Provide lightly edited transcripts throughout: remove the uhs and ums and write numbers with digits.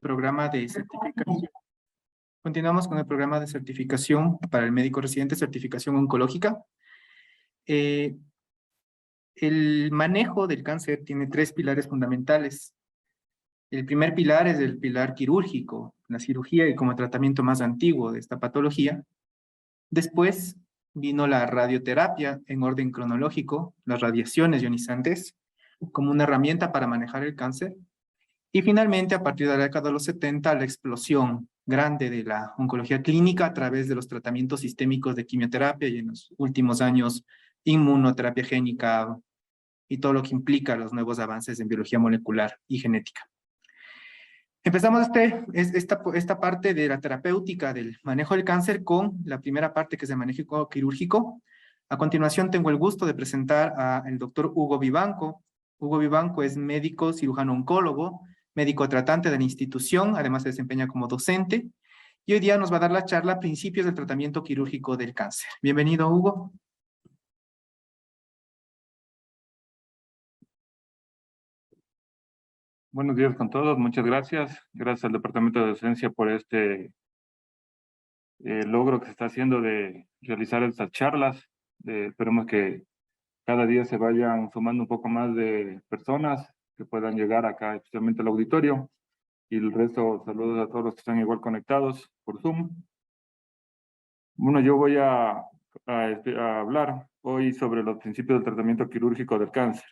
Programa de certificación. Continuamos con el programa de certificación para el médico residente, certificación oncológica. El manejo del cáncer tiene tres pilares fundamentales. El primer pilar es el pilar quirúrgico, la cirugía y como tratamiento más antiguo de esta patología. Después vino la radioterapia en orden cronológico, las radiaciones ionizantes, como una herramienta para manejar el cáncer. Y finalmente, a partir de la década de los 70, la explosión grande de la oncología clínica a través de los tratamientos sistémicos de quimioterapia y en los últimos años inmunoterapia génica y todo lo que implica los nuevos avances en biología molecular y genética. Empezamos esta parte de la terapéutica del manejo del cáncer con la primera parte que es el manejo quirúrgico. A continuación tengo el gusto de presentar al doctor Hugo Vivanco. Hugo Vivanco es médico cirujano oncólogo, médico tratante de la institución, además se desempeña como docente, y hoy día nos va a dar la charla Principios del tratamiento quirúrgico del cáncer. Bienvenido, Hugo. Buenos días con todos, muchas gracias. Gracias al Departamento de Docencia por este logro que se está haciendo de realizar estas charlas. Esperemos que cada día se vayan sumando un poco más de personas que puedan llegar acá, especialmente al auditorio. Y el resto, saludos a todos los que están igual conectados por Zoom. Bueno, yo voy a hablar hoy sobre los principios del tratamiento quirúrgico del cáncer.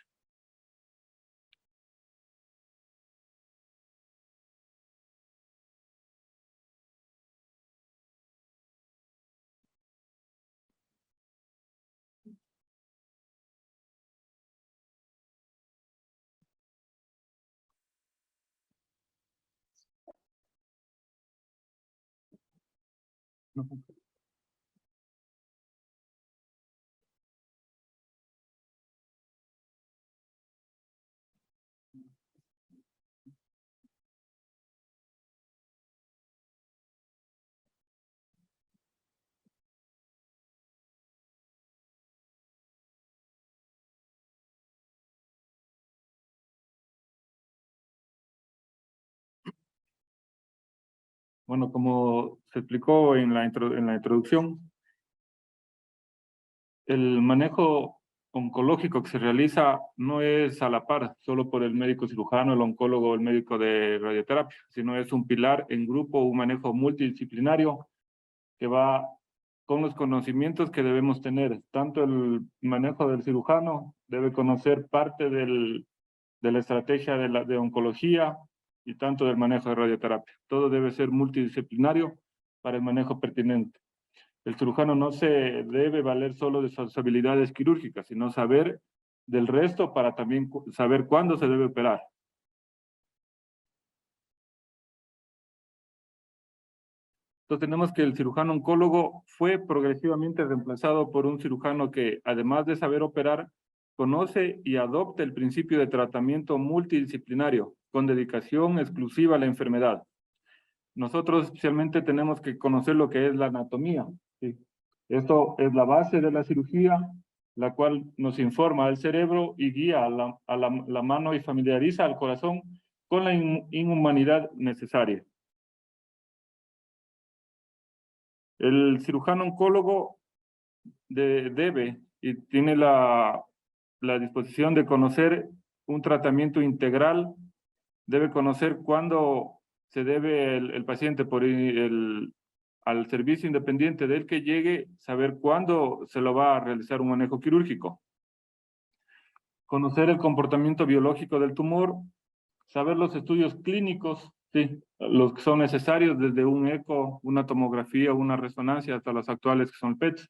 Bueno, como se explicó en la introducción, el manejo oncológico que se realiza no es a la par, solo por el médico cirujano, el oncólogo o el médico de radioterapia, sino es un pilar en grupo, un manejo multidisciplinario que va con los conocimientos que debemos tener. Tanto el manejo del cirujano debe conocer parte de la estrategia de oncología y tanto del manejo de radioterapia. Todo debe ser multidisciplinario para el manejo pertinente. El cirujano no se debe valer solo de sus habilidades quirúrgicas, sino saber del resto para también saber cuándo se debe operar. Entonces tenemos que el cirujano oncólogo fue progresivamente reemplazado por un cirujano que, además de saber operar, conoce y adopta el principio de tratamiento multidisciplinario, con dedicación exclusiva a la enfermedad. Nosotros especialmente tenemos que conocer lo que es la anatomía, ¿sí? Esto es la base de la cirugía, la cual nos informa al cerebro y guía a la mano y familiariza al corazón con la inhumanidad necesaria. El cirujano oncólogo debe y tiene la disposición de conocer un tratamiento integral, debe conocer cuándo se debe el paciente por al servicio independiente del que llegue, saber cuándo se lo va a realizar un manejo quirúrgico. Conocer el comportamiento biológico del tumor, saber los estudios clínicos, sí, los que son necesarios desde un eco, una tomografía, una resonancia, hasta las actuales que son PETs.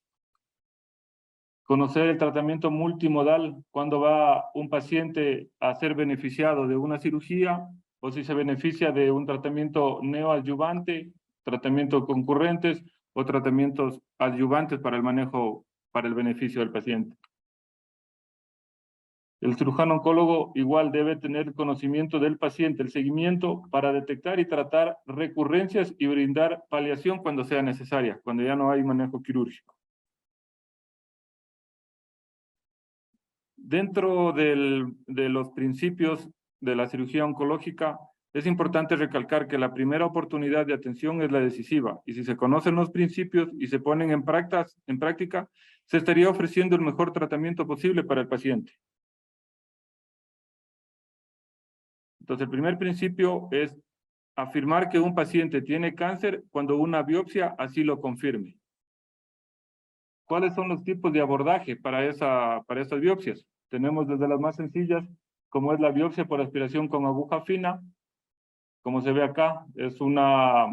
Conocer el tratamiento multimodal, cuando va un paciente a ser beneficiado de una cirugía o si se beneficia de un tratamiento neoadyuvante, tratamientos concurrentes o tratamientos adyuvantes para el manejo, para el beneficio del paciente. El cirujano oncólogo igual debe tener conocimiento del paciente, el seguimiento para detectar y tratar recurrencias y brindar paliación cuando sea necesaria, cuando ya no hay manejo quirúrgico. Dentro de los principios de la cirugía oncológica, Es importante recalcar que la primera oportunidad de atención es la decisiva, y si se conocen los principios y se ponen en práctica, se estaría ofreciendo el mejor tratamiento posible para el paciente. Entonces, el primer principio es afirmar que un paciente tiene cáncer cuando una biopsia así lo confirme. ¿Cuáles son los tipos de abordaje para estas biopsias? Tenemos desde las más sencillas, como es la biopsia por aspiración con aguja fina. Como se ve acá, es una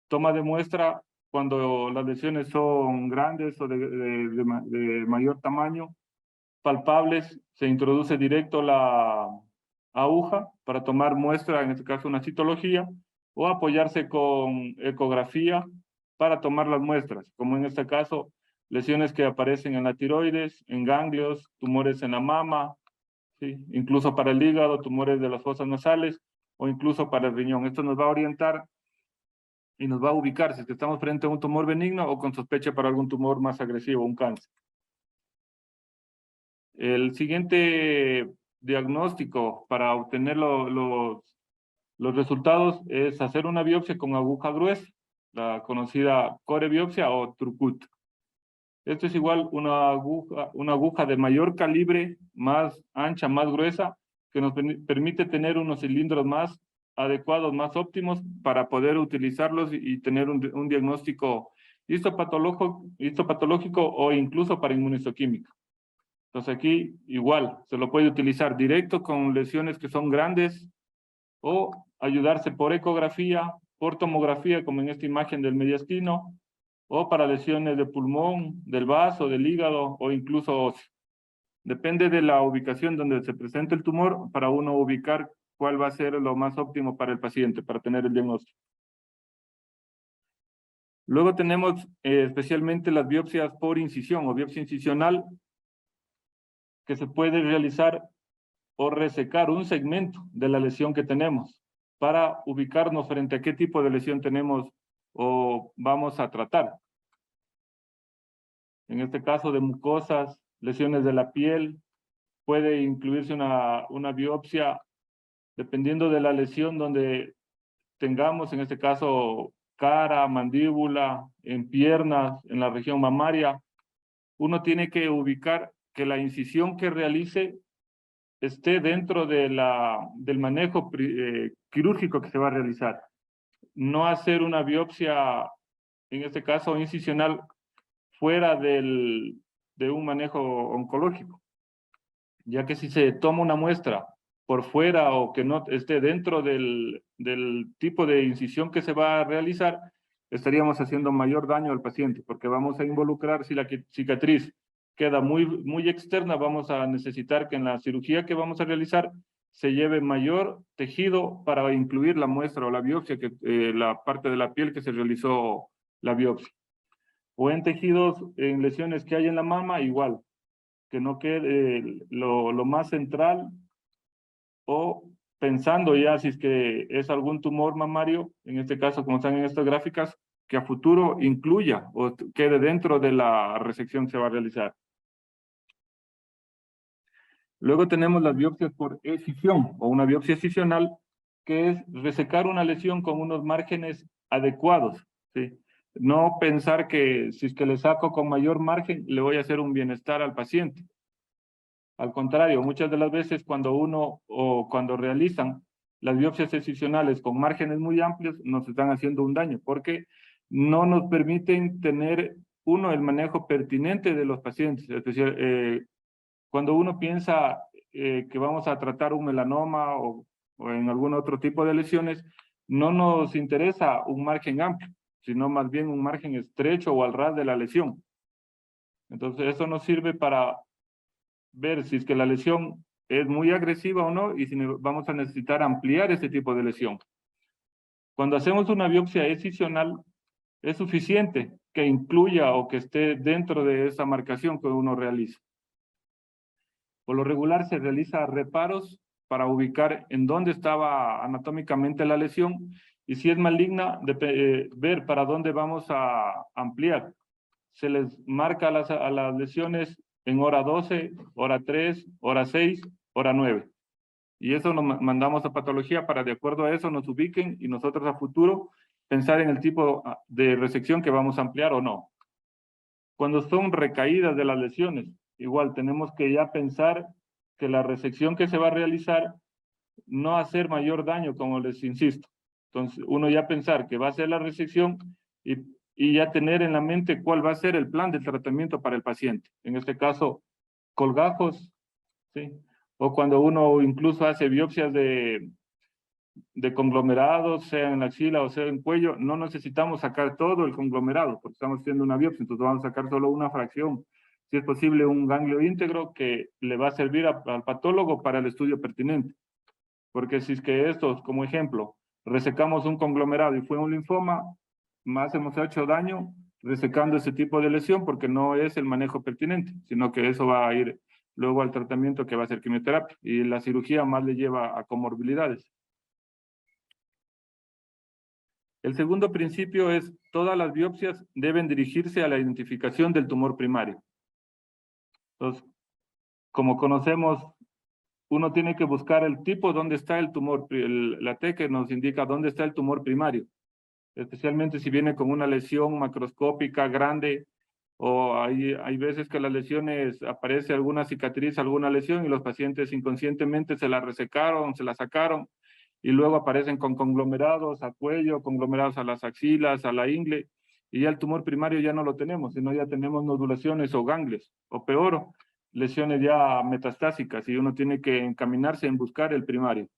toma de muestra cuando las lesiones son grandes o de mayor tamaño, palpables, se introduce directo la aguja para tomar muestra, en este caso una citología, o apoyarse con ecografía para tomar las muestras, como en este caso, lesiones que aparecen en la tiroides, en ganglios, tumores en la mama, ¿sí? Incluso para el hígado, tumores de las fosas nasales, o incluso para el riñón. Esto nos va a orientar y nos va a ubicar si es que estamos frente a un tumor benigno o con sospecha para algún tumor más agresivo, un cáncer. El siguiente diagnóstico para obtener los resultados es hacer una biopsia con aguja gruesa, la conocida corebiopsia o Trucut. Esto es igual una aguja de mayor calibre, más ancha, más gruesa, que nos permite tener unos cilindros más adecuados, más óptimos para poder utilizarlos y tener un diagnóstico histopatológico o incluso para inmunistoquímica. Entonces aquí igual se lo puede utilizar directo con lesiones que son grandes o ayudarse por ecografía, por tomografía, como en esta imagen del mediastino, o para lesiones de pulmón, del vaso, del hígado o incluso óseo. Depende de la ubicación donde se presente el tumor para uno ubicar cuál va a ser lo más óptimo para el paciente, para tener el diagnóstico. Luego tenemos especialmente las biopsias por incisión o biopsia incisional, que se puede realizar o resecar un segmento de la lesión que tenemos para ubicarnos frente a qué tipo de lesión tenemos o vamos a tratar. En este caso de mucosas, lesiones de la piel, puede incluirse una biopsia dependiendo de la lesión donde tengamos, en este caso, cara, mandíbula, en piernas, en la región mamaria. Uno tiene que ubicar que la incisión que realice esté dentro del manejo quirúrgico que se va a realizar. No hacer una biopsia, en este caso incisional, fuera de un manejo oncológico, ya que si se toma una muestra por fuera o que no esté dentro del tipo de incisión que se va a realizar, estaríamos haciendo mayor daño al paciente, porque vamos a involucrar, si la cicatriz queda muy externa, vamos a necesitar que en la cirugía que vamos a realizar se lleve mayor tejido para incluir la muestra o la biopsia, la parte de la piel que se realizó la biopsia. O en tejidos, en lesiones que hay en la mama, igual, que no quede lo más central, o pensando ya si es que es algún tumor mamario, en este caso como están en estas gráficas, que a futuro incluya o quede dentro de la resección que se va a realizar. Luego tenemos las biopsias por escisión o una biopsia escisional, que es resecar una lesión con unos márgenes adecuados, ¿sí? No pensar que si es que le saco con mayor margen, le voy a hacer un bienestar al paciente. Al contrario, muchas de las veces cuando realizan las biopsias excisionales con márgenes muy amplios, nos están haciendo un daño, porque no nos permiten tener, el manejo pertinente de los pacientes. Es decir, cuando uno piensa que vamos a tratar un melanoma o en algún otro tipo de lesiones, no nos interesa un margen amplio, sino más bien un margen estrecho o al ras de la lesión. Entonces, eso nos sirve para ver si es que la lesión es muy agresiva o no y si vamos a necesitar ampliar este tipo de lesión. Cuando hacemos una biopsia excisional, es suficiente que incluya o que esté dentro de esa marcación que uno realiza. Por lo regular se realiza reparos para ubicar en dónde estaba anatómicamente la lesión y si es maligna, ver para dónde vamos a ampliar. Se les marca a las lesiones en hora 12, hora 3, hora 6, hora 9. Y eso nos mandamos a patología para, de acuerdo a eso, nos ubiquen y nosotros a futuro pensar en el tipo de resección que vamos a ampliar o no. Cuando son recaídas de las lesiones, igual tenemos que ya pensar que la resección que se va a realizar no hacer mayor daño, como les insisto. Entonces, uno ya pensar que va a ser la resección y ya tener en la mente cuál va a ser el plan de tratamiento para el paciente. En este caso, colgajos, ¿sí? O cuando uno incluso hace biopsias de conglomerados, sea en la axila o sea en cuello, no necesitamos sacar todo el conglomerado, porque estamos haciendo una biopsia, entonces vamos a sacar solo una fracción. Si es posible, un ganglio íntegro que le va a servir al patólogo para el estudio pertinente. Porque si es que estos, como ejemplo, resecamos un conglomerado y fue un linfoma, más hemos hecho daño resecando ese tipo de lesión porque no es el manejo pertinente, sino que eso va a ir luego al tratamiento que va a ser quimioterapia y la cirugía más le lleva a comorbilidades. El segundo principio es todas las biopsias deben dirigirse a la identificación del tumor primario. Entonces, como conocemos, uno tiene que buscar el tipo donde está el tumor, la T que nos indica dónde está el tumor primario, especialmente si viene con una lesión macroscópica grande o hay veces que las lesiones aparece alguna cicatriz, alguna lesión y los pacientes inconscientemente se la resecaron, se la sacaron y luego aparecen con conglomerados a cuello, conglomerados a las axilas, a la ingle y ya el tumor primario ya no lo tenemos, sino ya tenemos nodulaciones o ganglios o peor, lesiones ya metastásicas y uno tiene que encaminarse en buscar el primario.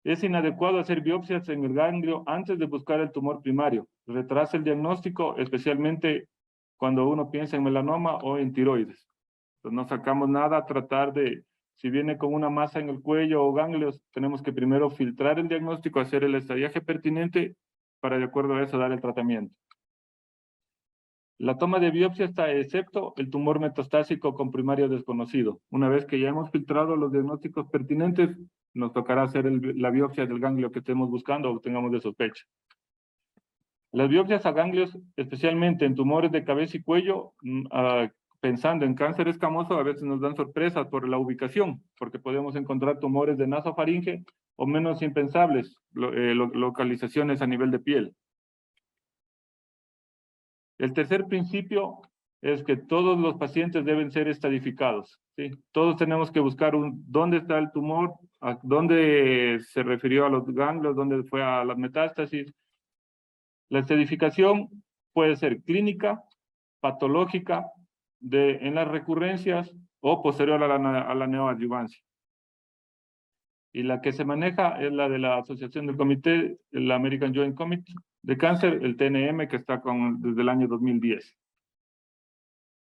Es inadecuado hacer biopsias en el ganglio antes de buscar el tumor primario. Retrasa el diagnóstico, especialmente cuando uno piensa en melanoma o en tiroides. Entonces no sacamos nada, tratar de, si viene con una masa en el cuello o ganglios, tenemos que primero filtrar el diagnóstico, hacer el estadiaje pertinente para de acuerdo a eso dar el tratamiento. La toma de biopsia está excepto el tumor metastásico con primario desconocido. Una vez que ya hemos filtrado los diagnósticos pertinentes, nos tocará hacer la biopsia del ganglio que estemos buscando o tengamos de sospecha. Las biopsias a ganglios, especialmente en tumores de cabeza y cuello, pensando en cáncer escamoso, a veces nos dan sorpresas por la ubicación, porque podemos encontrar tumores de nasofaringe o menos impensables, localizaciones a nivel de piel. El tercer principio es que todos los pacientes deben ser estadificados, ¿sí? Todos tenemos que buscar dónde está el tumor, a dónde se refirió a los ganglios, dónde fue a las metástasis. La estadificación puede ser clínica, patológica, en las recurrencias o posterior a la neoadyuvancia. Y la que se maneja es la de la Asociación del Comité, el American Joint Committee de Cáncer, el TNM, que está desde el año 2010.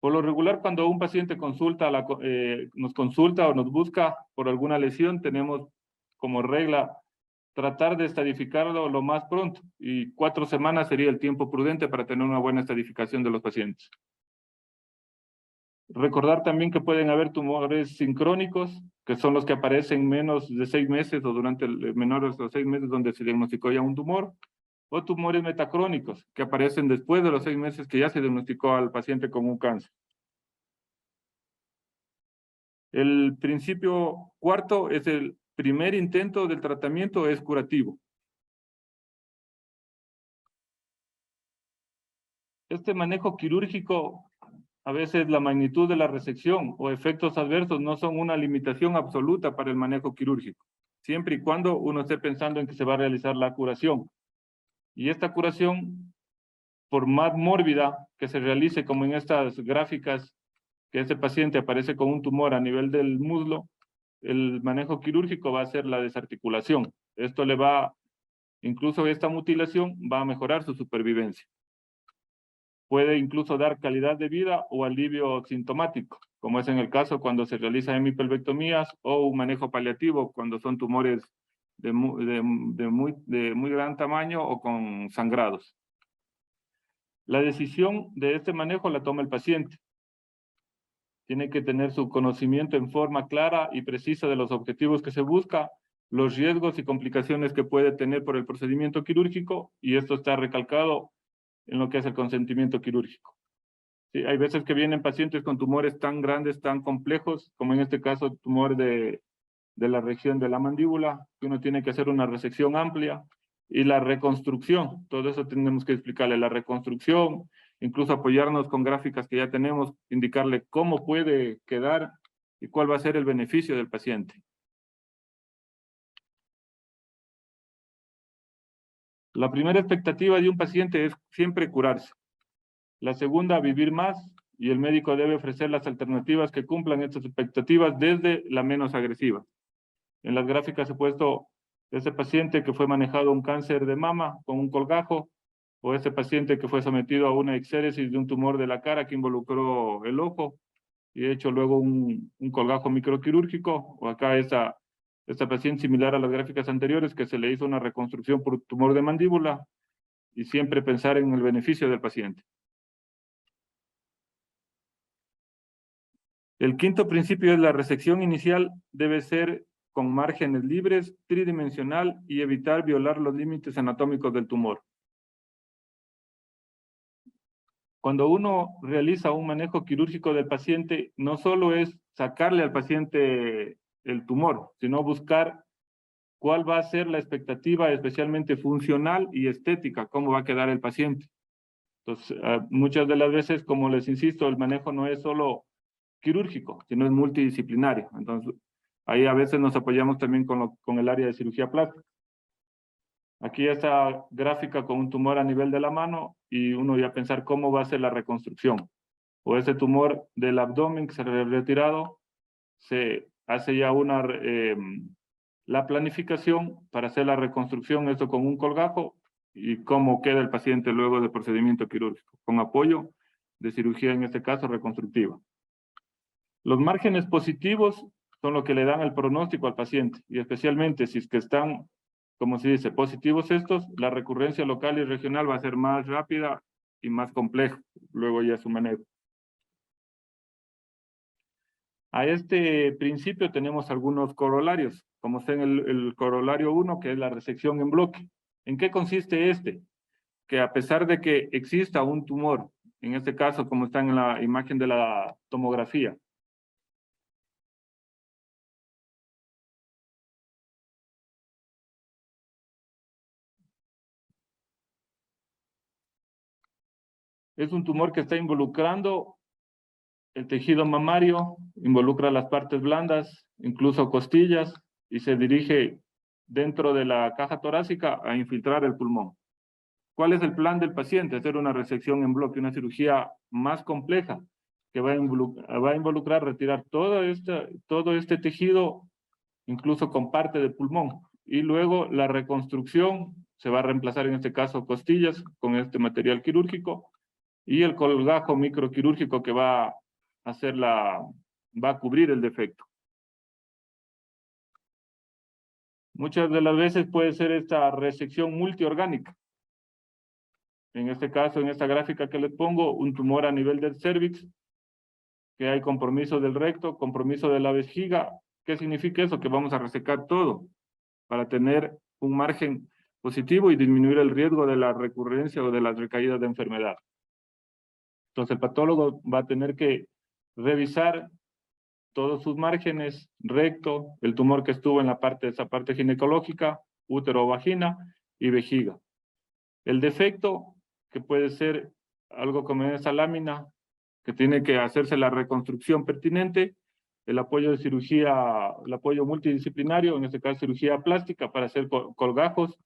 Por lo regular, cuando un paciente nos consulta o nos busca por alguna lesión, tenemos como regla tratar de estadificarlo lo más pronto. Y 4 semanas sería el tiempo prudente para tener una buena estadificación de los pacientes. Recordar también que pueden haber tumores sincrónicos, que son los que aparecen menos de 6 meses o durante menores de 6 meses donde se diagnosticó ya un tumor, o tumores metacrónicos, que aparecen después de los 6 meses que ya se diagnosticó al paciente con un cáncer. El principio cuarto es el primer intento del tratamiento es curativo. Este manejo quirúrgico, a veces la magnitud de la resección o efectos adversos no son una limitación absoluta para el manejo quirúrgico, siempre y cuando uno esté pensando en que se va a realizar la curación. Y esta curación, por más mórbida que se realice, como en estas gráficas, que ese paciente aparece con un tumor a nivel del muslo, el manejo quirúrgico va a ser la desarticulación. Esto le va, incluso esta mutilación, va a mejorar su supervivencia. Puede incluso dar calidad de vida o alivio sintomático, como es en el caso cuando se realizan hemipelvectomías o un manejo paliativo cuando son tumores de muy gran tamaño o con sangrados. La decisión de este manejo la toma el paciente. Tiene que tener su conocimiento en forma clara y precisa de los objetivos que se busca, los riesgos y complicaciones que puede tener por el procedimiento quirúrgico, y esto está recalcado en lo que es el consentimiento quirúrgico. Sí, hay veces que vienen pacientes con tumores tan grandes, tan complejos, como en este caso tumor de de la región de la mandíbula, que uno tiene que hacer una resección amplia, y la reconstrucción, todo eso tenemos que explicarle, la reconstrucción, incluso apoyarnos con gráficas que ya tenemos, indicarle cómo puede quedar y cuál va a ser el beneficio del paciente. La primera expectativa de un paciente es siempre curarse. La segunda, vivir más, y el médico debe ofrecer las alternativas que cumplan estas expectativas desde la menos agresiva. En las gráficas he puesto ese paciente que fue manejado un cáncer de mama con un colgajo, o ese paciente que fue sometido a una exéresis de un tumor de la cara que involucró el ojo, y hecho luego un colgajo microquirúrgico, o acá esta paciente similar a las gráficas anteriores que se le hizo una reconstrucción por tumor de mandíbula, y siempre pensar en el beneficio del paciente. El quinto principio es la resección inicial debe ser con márgenes libres, tridimensional y evitar violar los límites anatómicos del tumor. Cuando uno realiza un manejo quirúrgico del paciente, no solo es sacarle al paciente el tumor, sino buscar cuál va a ser la expectativa especialmente funcional y estética, cómo va a quedar el paciente. Entonces, muchas de las veces, como les insisto, el manejo no es solo quirúrgico, sino es multidisciplinario. Entonces, ahí a veces nos apoyamos también con el área de cirugía plástica. Aquí esta gráfica con un tumor a nivel de la mano y uno ya pensar cómo va a ser la reconstrucción. O ese tumor del abdomen que se ha retirado, se hace ya la planificación para hacer la reconstrucción, esto con un colgajo, y cómo queda el paciente luego del procedimiento quirúrgico, con apoyo de cirugía, en este caso reconstructiva. Los márgenes positivos son lo que le dan el pronóstico al paciente, y especialmente si es que están, como se dice, positivos estos, la recurrencia local y regional va a ser más rápida y más compleja, luego ya su manejo. A este principio tenemos algunos corolarios, como está en el corolario 1, que es la resección en bloque. ¿En qué consiste este? Que a pesar de que exista un tumor, en este caso como está en la imagen de la tomografía, es un tumor que está involucrando el tejido mamario, involucra las partes blandas, incluso costillas, y se dirige dentro de la caja torácica a infiltrar el pulmón. ¿Cuál es el plan del paciente? Hacer una resección en bloque, una cirugía más compleja, que va a involucrar retirar todo este tejido, incluso con parte del pulmón. Y luego la reconstrucción, se va a reemplazar en este caso costillas con este material quirúrgico, y el colgajo microquirúrgico que va a cubrir el defecto. Muchas de las veces puede ser esta resección multiorgánica. En este caso, en esta gráfica que les pongo, un tumor a nivel del cérvix, que hay compromiso del recto, compromiso de la vejiga. ¿Qué significa eso? Que vamos a resecar todo para tener un margen positivo y disminuir el riesgo de la recurrencia o de las recaídas de enfermedad. Entonces el patólogo va a tener que revisar todos sus márgenes, recto, el tumor que estuvo en esa parte ginecológica, útero o vagina y vejiga. El defecto, que puede ser algo como en esa lámina, que tiene que hacerse la reconstrucción pertinente, el apoyo de cirugía, el apoyo multidisciplinario, en este caso cirugía plástica para hacer colgajos,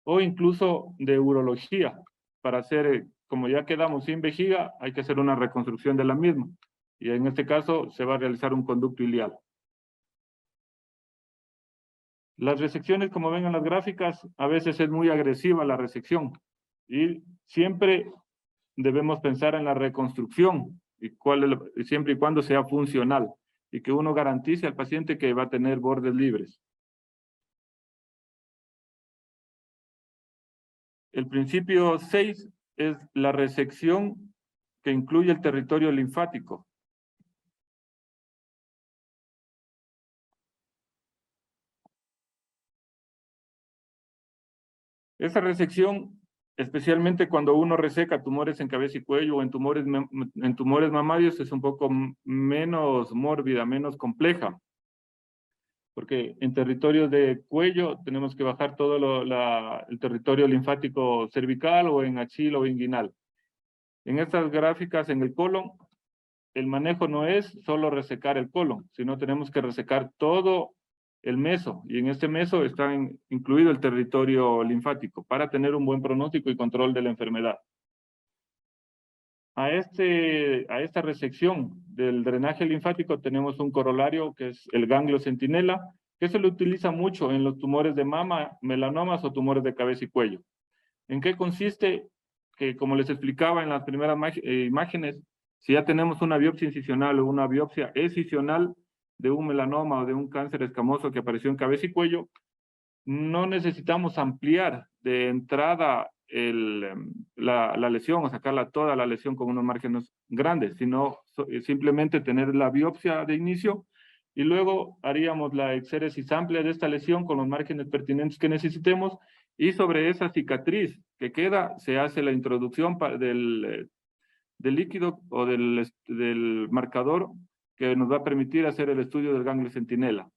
o incluso de urología, para hacer, como ya quedamos sin vejiga, hay que hacer una reconstrucción de la misma. Y en este caso se va a realizar un conducto ilial. Las resecciones, como ven en las gráficas, a veces es muy agresiva la resección. Y siempre debemos pensar en la reconstrucción, y siempre y cuando sea funcional, y que uno garantice al paciente que va a tener bordes libres. El principio 6 es la resección que incluye el territorio linfático. Esa resección, especialmente cuando uno reseca tumores en cabeza y cuello o en tumores mamarios, es un poco menos mórbida, menos compleja. porque en territorios de cuello tenemos que bajar todo el territorio linfático cervical o en axila o inguinal. En estas gráficas, en el colon, el manejo no es solo resecar el colon, sino tenemos que resecar todo el meso, y en este meso está incluido el territorio linfático para tener un buen pronóstico y control de la enfermedad. A esta resección del drenaje linfático tenemos un corolario que es el ganglio centinela, que se lo utiliza mucho en los tumores de mama, melanomas o tumores de cabeza y cuello. ¿En qué consiste? Que como les explicaba en las primeras imágenes, si ya tenemos una biopsia incisional o una biopsia escisional de un melanoma o de un cáncer escamoso que apareció en cabeza y cuello, no necesitamos ampliar de entrada la lesión o sacarla toda la lesión con unos márgenes grandes, sino simplemente tener la biopsia de inicio y luego haríamos la exéresis amplia de esta lesión con los márgenes pertinentes que necesitemos, y sobre esa cicatriz que queda se hace la introducción del líquido o del marcador que nos va a permitir hacer el estudio del ganglio centinela.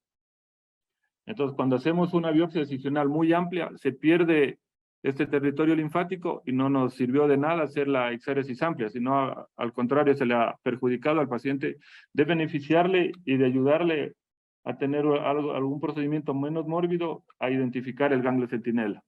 Entonces, cuando hacemos una biopsia excisional muy amplia, se pierde este territorio linfático y no nos sirvió de nada hacer la exéresis amplia, sino al contrario, se le ha perjudicado al paciente de beneficiarle y de ayudarle a tener algún procedimiento menos mórbido a identificar el ganglio centinela.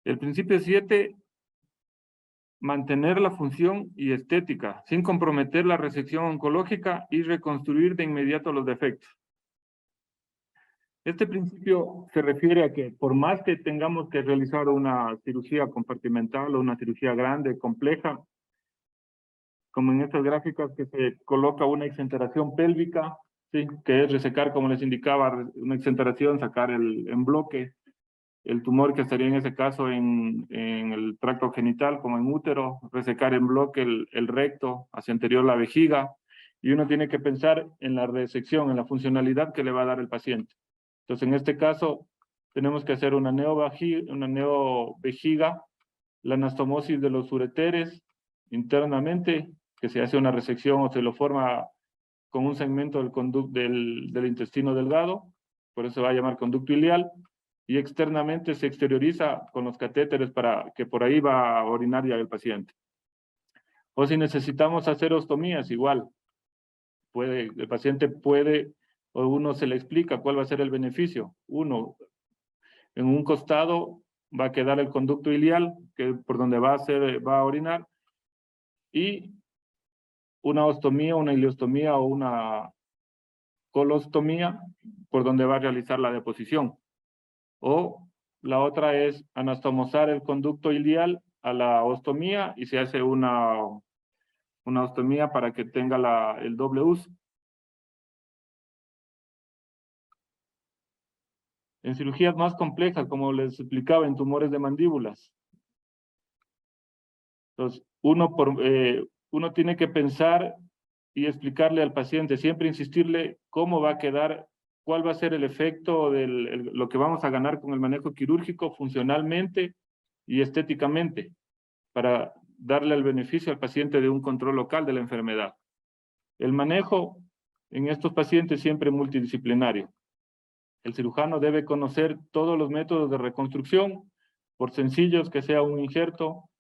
El principio 7, mantener la función y estética, sin comprometer la resección oncológica y reconstruir de inmediato los defectos. Este principio se refiere a que por más que tengamos que realizar una cirugía compartimental o una cirugía grande, compleja, como en estas gráficas que se coloca una exenteración pélvica, ¿sí? Que es resecar, como les indicaba, una exenteración, sacar en bloque el tumor que estaría en ese caso en el tracto genital, como en útero, resecar en bloque el recto, hacia anterior la vejiga, y uno tiene que pensar en la resección, en la funcionalidad que le va a dar el paciente. Entonces, en este caso, tenemos que hacer una neovejiga, la anastomosis de los ureteres internamente, que se hace una resección o se lo forma con un segmento del intestino delgado, por eso se va a llamar conducto ileal, y externamente se exterioriza con los catéteres para que por ahí va a orinar ya el paciente. O si necesitamos hacer ostomías, igual, el paciente puede, o uno se le explica cuál va a ser el beneficio. Uno, en un costado va a quedar el conducto ileal, que es por donde va a orinar, y una ostomía, una ileostomía o una colostomía, por donde va a realizar la deposición. O la otra es anastomosar el conducto ileal a la ostomía y se hace una ostomía para que tenga el doble uso. En cirugías más complejas, como les explicaba, en tumores de mandíbulas. Entonces, uno tiene que pensar y explicarle al paciente, siempre insistirle cómo va a quedar, cuál va a ser el efecto de lo que vamos a ganar con el manejo quirúrgico funcionalmente y estéticamente, para darle el beneficio al paciente de un control local de la enfermedad. El manejo en estos pacientes siempre multidisciplinario. El cirujano debe conocer todos los métodos de reconstrucción, por sencillos que sea un injerto,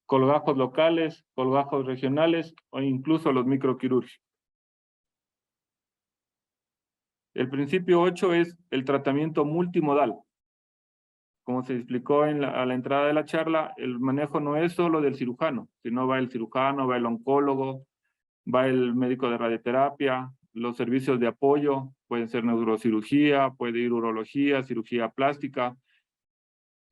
colgajos locales, colgajos regionales o incluso los microquirúrgicos. El principio 8 es el tratamiento multimodal. Como se explicó a la entrada de la charla, el manejo no es solo del cirujano, sino va el cirujano, va el oncólogo, va el médico de radioterapia, los servicios de apoyo, pueden ser neurocirugía, puede ir urología, cirugía plástica,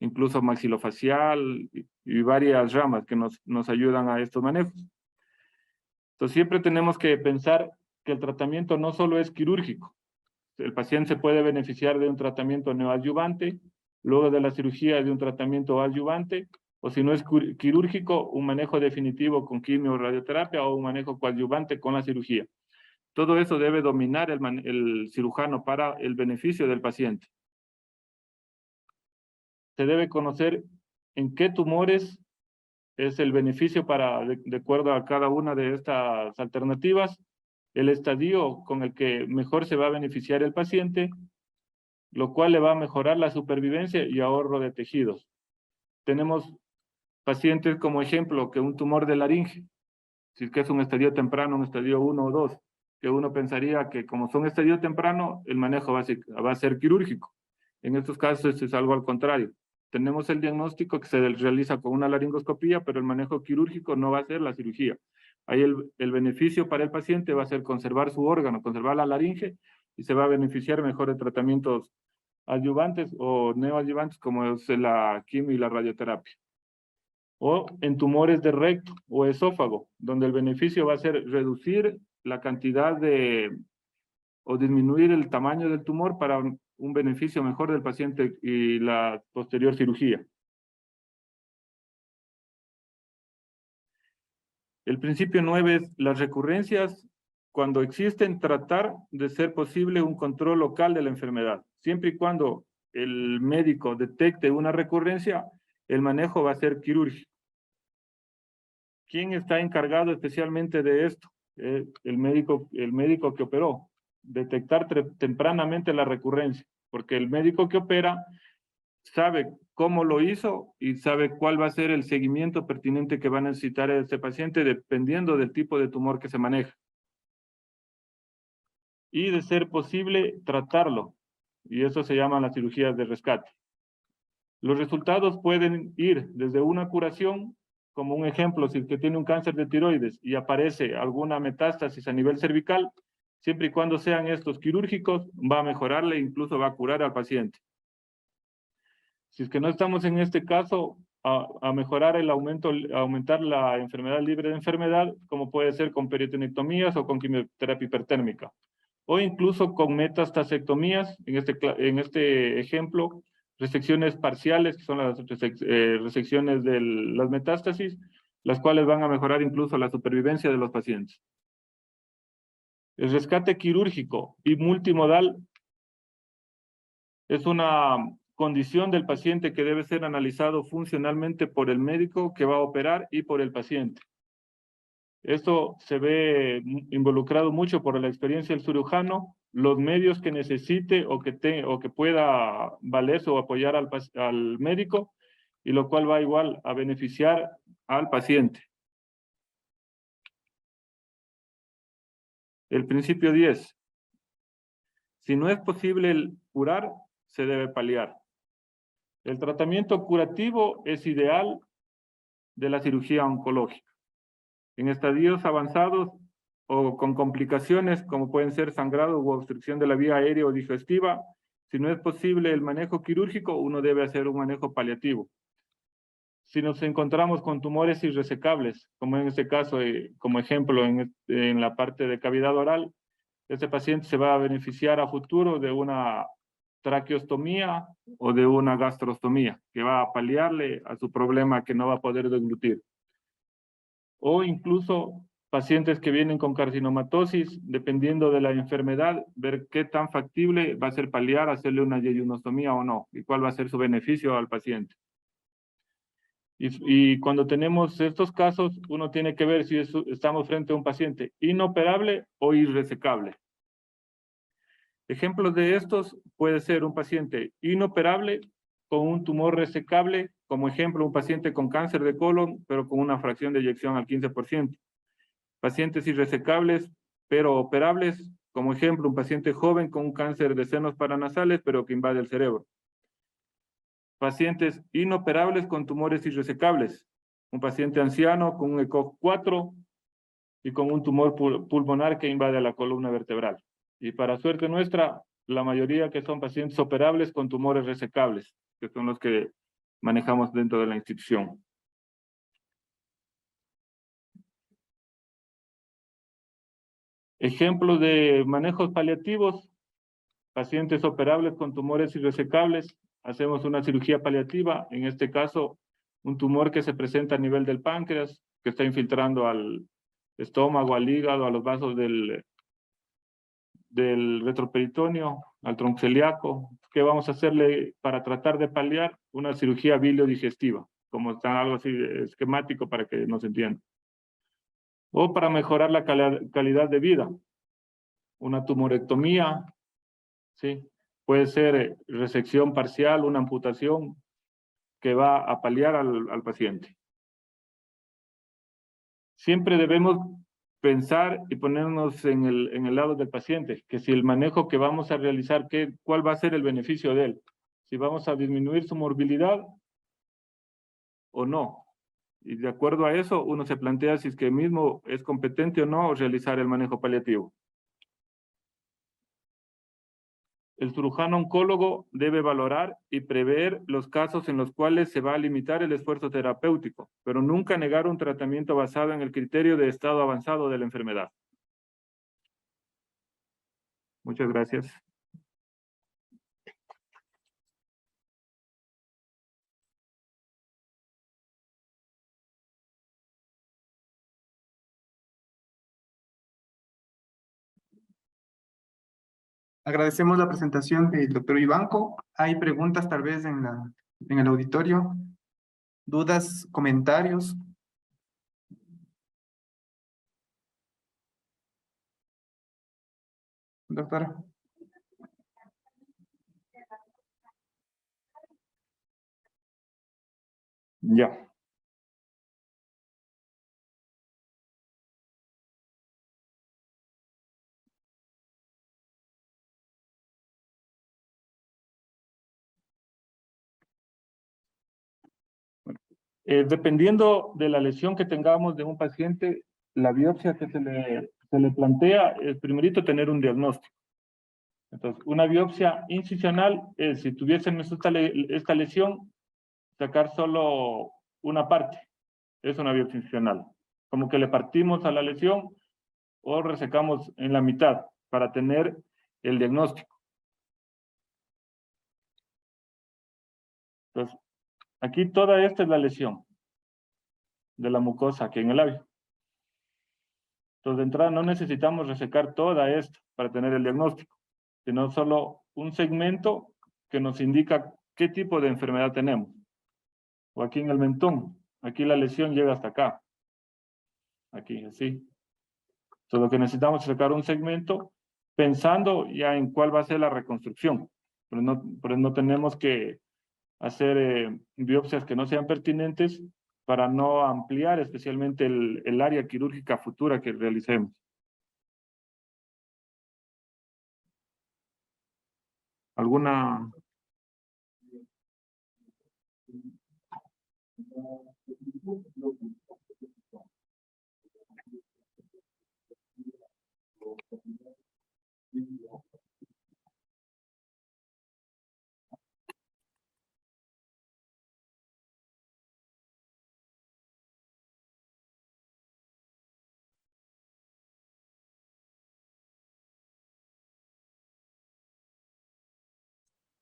incluso maxilofacial y varias ramas que nos ayudan a estos manejos. Entonces siempre tenemos que pensar que el tratamiento no solo es quirúrgico. El paciente se puede beneficiar de un tratamiento neoadyuvante, luego de la cirugía de un tratamiento adyuvante, o si no es quirúrgico, un manejo definitivo con quimio o radioterapia o un manejo coadyuvante con la cirugía. Todo eso debe dominar el cirujano para el beneficio del paciente. Se debe conocer en qué tumores es el beneficio de acuerdo a cada una de estas alternativas, el estadio con el que mejor se va a beneficiar el paciente, lo cual le va a mejorar la supervivencia y ahorro de tejidos. Tenemos pacientes como ejemplo que un tumor de laringe, si es que es un estadio temprano, un estadio 1 o 2, que uno pensaría que como son estadio temprano, el manejo va a ser quirúrgico. En estos casos es algo al contrario. Tenemos el diagnóstico que se realiza con una laringoscopía, pero el manejo quirúrgico no va a ser la cirugía. Ahí el beneficio para el paciente va a ser conservar su órgano, conservar la laringe, y se va a beneficiar mejor de tratamientos adyuvantes o neoadyuvantes como es la quimio y la radioterapia. O en tumores de recto o esófago, donde el beneficio va a ser reducir la cantidad o disminuir el tamaño del tumor para un beneficio mejor del paciente y la posterior cirugía. El principio 9 es las recurrencias, cuando existen, tratar de ser posible un control local de la enfermedad. Siempre y cuando el médico detecte una recurrencia, el manejo va a ser quirúrgico. ¿Quién está encargado especialmente de esto? El médico que operó. Detectar tempranamente la recurrencia, porque el médico que opera sabe cómo lo hizo y sabe cuál va a ser el seguimiento pertinente que va a necesitar este paciente dependiendo del tipo de tumor que se maneja. Y de ser posible, tratarlo. Y eso se llama las cirugías de rescate. Los resultados pueden ir desde una curación, como un ejemplo, si el que tiene un cáncer de tiroides y aparece alguna metástasis a nivel cervical, siempre y cuando sean estos quirúrgicos, va a mejorarle e incluso va a curar al paciente. Si es que no estamos en este caso, a mejorar aumentar la enfermedad libre de enfermedad, como puede ser con peritonectomías o con quimioterapia hipertérmica, o incluso con metastasectomías, en este ejemplo, resecciones parciales, que son las resecciones de las metástasis, las cuales van a mejorar incluso la supervivencia de los pacientes. El rescate quirúrgico y multimodal es una condición del paciente que debe ser analizado funcionalmente por el médico que va a operar y por el paciente. Esto se ve involucrado mucho por la experiencia del cirujano, los medios que necesite o que pueda valerse o apoyar al médico, y lo cual va igual a beneficiar al paciente. El principio 10. Si no es posible curar, se debe paliar. El tratamiento curativo es ideal de la cirugía oncológica. En estadios avanzados o con complicaciones como pueden ser sangrado u obstrucción de la vía aérea o digestiva, si no es posible el manejo quirúrgico, uno debe hacer un manejo paliativo. Si nos encontramos con tumores irresecables, como en este caso, como ejemplo en la parte de cavidad oral, este paciente se va a beneficiar a futuro de una traqueostomía o de una gastrostomía, que va a paliarle a su problema que no va a poder deglutir. O incluso pacientes que vienen con carcinomatosis, dependiendo de la enfermedad, ver qué tan factible va a ser paliar, hacerle una yeyunostomía o no, y cuál va a ser su beneficio al paciente. Y cuando tenemos estos casos, uno tiene que ver si estamos frente a un paciente inoperable o irresecable. Ejemplos de estos puede ser un paciente inoperable con un tumor resecable, como ejemplo un paciente con cáncer de colon, pero con una fracción de eyección al 15%. Pacientes irresecables, pero operables, como ejemplo un paciente joven con un cáncer de senos paranasales, pero que invade el cerebro. Pacientes inoperables con tumores irresecables. Un paciente anciano con un ECOG 4 y con un tumor pulmonar que invade la columna vertebral. Y para suerte nuestra, la mayoría que son pacientes operables con tumores resecables, que son los que manejamos dentro de la institución. Ejemplos de manejos paliativos: pacientes operables con tumores irresecables, hacemos una cirugía paliativa, en este caso, un tumor que se presenta a nivel del páncreas, que está infiltrando al estómago, al hígado, a los vasos del retroperitoneo, al tronco celíaco. ¿Qué vamos a hacerle para tratar de paliar? Una cirugía biliodigestiva, como está algo así esquemático para que nos entiendan. O para mejorar la calidad de vida, una tumorectomía, ¿sí? Puede ser resección parcial, una amputación que va a paliar al paciente. Siempre debemos pensar y ponernos en el lado del paciente, que si el manejo que vamos a realizar, ¿cuál va a ser el beneficio de él? Si vamos a disminuir su morbilidad o no. Y de acuerdo a eso, uno se plantea si es que mismo es competente o no realizar el manejo paliativo. El cirujano oncólogo debe valorar y prever los casos en los cuales se va a limitar el esfuerzo terapéutico, pero nunca negar un tratamiento basado en el criterio de estado avanzado de la enfermedad. Muchas gracias. Agradecemos la presentación del doctor Vivanco. Hay preguntas tal vez en el auditorio, dudas, comentarios. Doctora. Ya. Dependiendo de la lesión que tengamos de un paciente, la biopsia que se le plantea es primerito tener un diagnóstico. Entonces, una biopsia incisional es, si tuviésemos esta lesión, sacar solo una parte. Es una biopsia incisional. Como que le partimos a la lesión o resecamos en la mitad para tener el diagnóstico. Entonces, aquí toda esta es la lesión de la mucosa aquí en el labio. Entonces, de entrada no necesitamos resecar toda esto para tener el diagnóstico, sino solo un segmento que nos indica qué tipo de enfermedad tenemos. O aquí en el mentón, aquí la lesión llega hasta acá. Aquí, así. Entonces, lo que necesitamos es sacar un segmento pensando ya en cuál va a ser la reconstrucción. Pero no tenemos que hacer biopsias que no sean pertinentes para no ampliar especialmente el área quirúrgica futura que realicemos. ¿Alguna?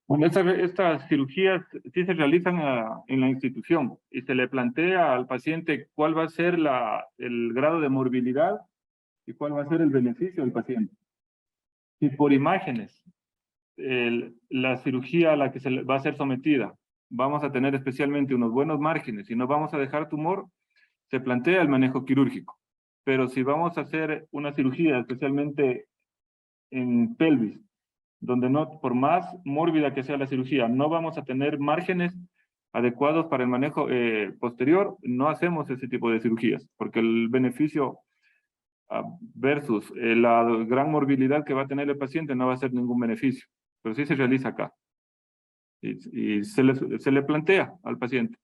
Bueno, estas cirugías sí se realizan en la institución y se le plantea al paciente cuál va a ser el grado de morbilidad y cuál va a ser el beneficio del paciente. Si por imágenes la cirugía a la que se va a ser sometida vamos a tener especialmente unos buenos márgenes y no vamos a dejar tumor, se plantea el manejo quirúrgico. Pero si vamos a hacer una cirugía especialmente en pelvis, donde no, por más mórbida que sea la cirugía, no vamos a tener márgenes adecuados para el manejo posterior, no hacemos ese tipo de cirugías, porque el beneficio versus la gran morbilidad que va a tener el paciente no va a ser ningún beneficio, pero sí se realiza acá. Y se le plantea al paciente,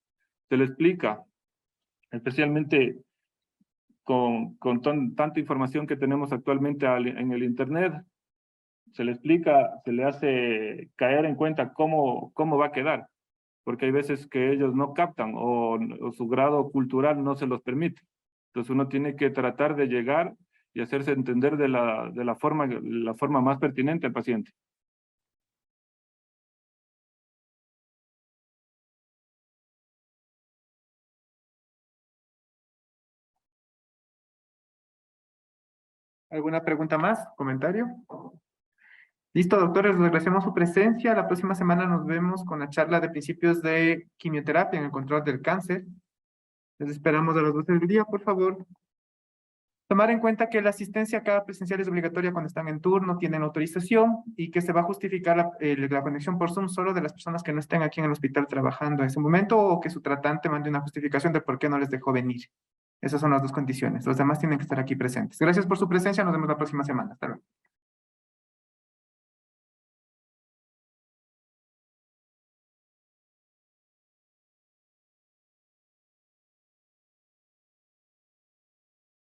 se le explica, especialmente tanta información que tenemos actualmente en el Internet, se le explica, se le hace caer en cuenta cómo va a quedar, porque hay veces que ellos no captan o su grado cultural no se los permite. Entonces uno tiene que tratar de llegar y hacerse entender de la forma más pertinente al paciente. ¿Alguna pregunta más? ¿Comentario? Listo, doctores, les agradecemos su presencia. La próxima semana nos vemos con la charla de principios de quimioterapia en el control del cáncer. Les esperamos a las 12 del día, por favor. Tomar en cuenta que la asistencia a cada presencial es obligatoria cuando están en turno, tienen autorización y que se va a justificar la conexión por Zoom solo de las personas que no estén aquí en el hospital trabajando en ese momento o que su tratante mande una justificación de por qué no les dejó venir. Esas son las dos condiciones. Los demás tienen que estar aquí presentes. Gracias por su presencia. Nos vemos la próxima semana. Hasta luego.